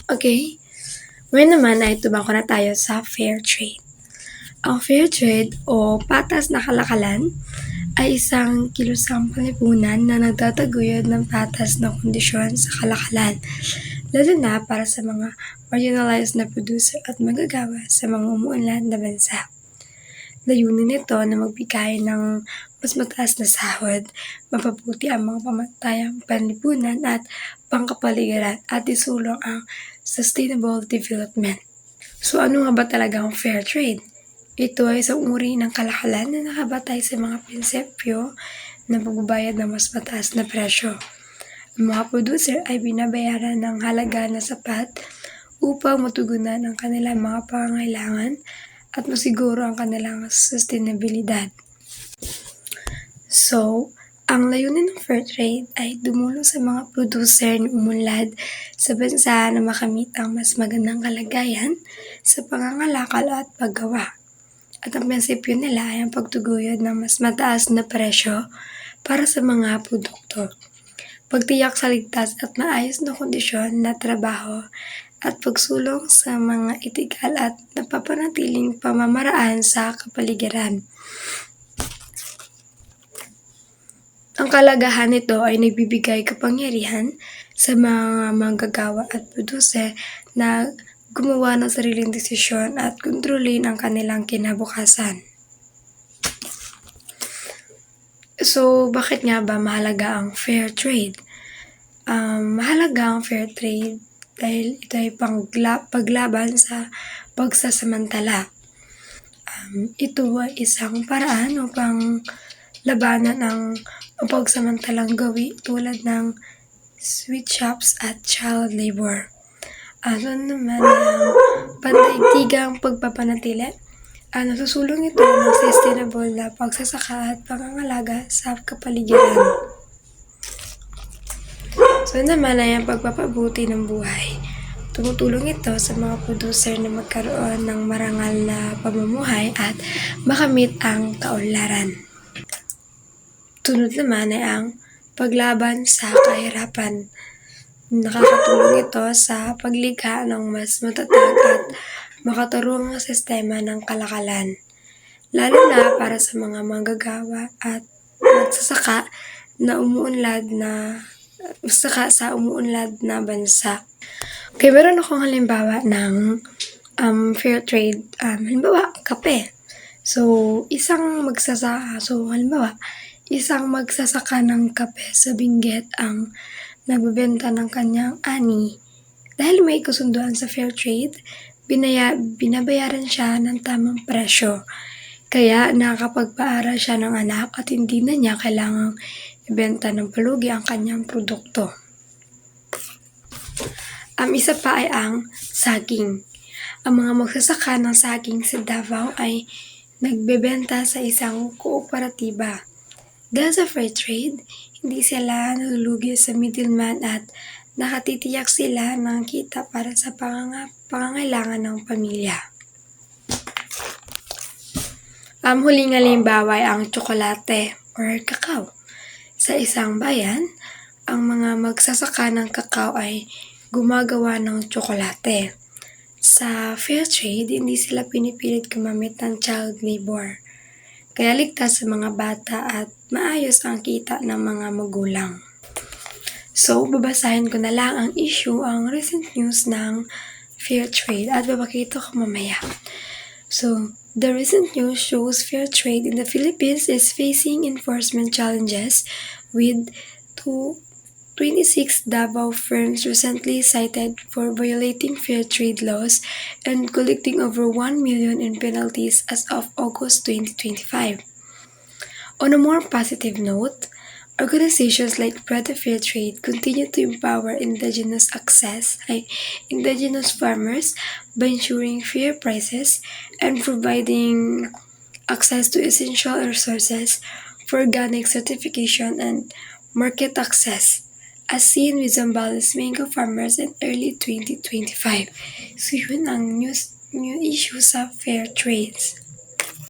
Okay, ngayon naman ay tumako na tayo sa fair trade. Ang fair trade o patas na kalakalan ay isang kilusang panlipunan na nagtataguyod ng patas na kondisyon sa kalakalan, lalo na para sa mga marginalized na producer at manggagawa sa mga umuunlad na bansa. Layunin nito na magbigay ng mas mataas na sahod, mapabuti ang mga pamatayang panlipunan at pangkapaligiran at isulong ang sustainable development. So ano nga ba talaga ang fair trade? Ito ay isang uri ng kalakalan na nakabatay sa mga prinsipyo ng pagbabayad ng mas mataas na presyo. Ang mga producer ay binabayaran ng halaga na sapat upang matugunan ang kanilang mga pangangailangan at masiguro ang kanilang sustainabilidad. So, ang layunin ng fair trade ay dumulong sa mga producer na umunlad sa bansa na makamit ang mas magandang kalagayan sa pangangalakal at paggawa. At ang prinsipyo nila ay ang pagtuguyod ng mas mataas na presyo para sa mga produkto, pagtiyak sa ligtas at maayos na kondisyon na trabaho at pagsulong sa mga etikal at napapanatiling pamamaraan sa kapaligiran. Ang kalagahan nito ay nagbibigay kapangyarihan sa mga manggagawa at producer na gumawa ng sariling desisyon at kontrolin ang kanilang kinabukasan. So, bakit nga ba mahalaga ang fair trade? Mahalaga ang fair trade dahil ito ay paglaban sa pagsasamantala. Ito ay isang paraan upang labanan ang mapagsamantalang gawi tulad ng sweatshops at child labor. Ano naman ang pandaigdigang pagpapanatili? Nasusulong ito ng sustainable na pagsasaka at pangangalaga sa kapaligiran. So naman ay ang pagpapabuti ng buhay. Tumutulong ito sa mga producer na magkaroon ng marangal na pamumuhay at makamit ang kaunlaran. Tunod naman ay ang paglaban sa kahirapan. Nakakatulong ito sa paglikha ng mas matatag at makatarungang sistema ng kalakalan, lalo na para sa mga manggagawa at magsasaka sa umuunlad na bansa. Okay, meron akong halimbawa ng fair trade, halimbawa, kape. Isang magsasaka ng kape sa Benguet ang nagbebenta ng kanyang ani. Dahil may kasunduan sa fair trade, binabayaran siya ng tamang presyo. Kaya nakakapagpaaral siya ng anak at hindi na niya kailangang ibenta ng palugi ang kanyang produkto. Isa pa ay ang saging. Ang mga magsasaka ng saging sa Davao ay nagbebenta sa isang kooperatiba. Dahil sa fair trade, hindi sila nalulugi sa middleman at nakatitiyak sila ng kita para sa pangangailangan ng pamilya. Huling halimbawa ay ang tsokolate or kakao. Sa isang bayan, ang mga magsasaka ng kakao ay gumagawa ng tsokolate. Sa fair trade, hindi sila pinipilit gumamit ng child labor. Kaya ligtas sa mga bata at maayos ang kita ng mga magulang. So, babasahin ko na lang ang recent news ng fair trade at babakita ko mamaya. So, the recent news shows fair trade in the Philippines is facing enforcement challenges with 26 Davao firms recently cited for violating fair trade laws and collecting over 1 million in penalties as of August 2025. On a more positive note, organizations like Bread of Fair Trade continue to empower indigenous farmers by ensuring fair prices and providing access to essential resources for organic certification and market access, as seen with Zambales mango farmers in early 2025. So yun ang new issue sa fair trades.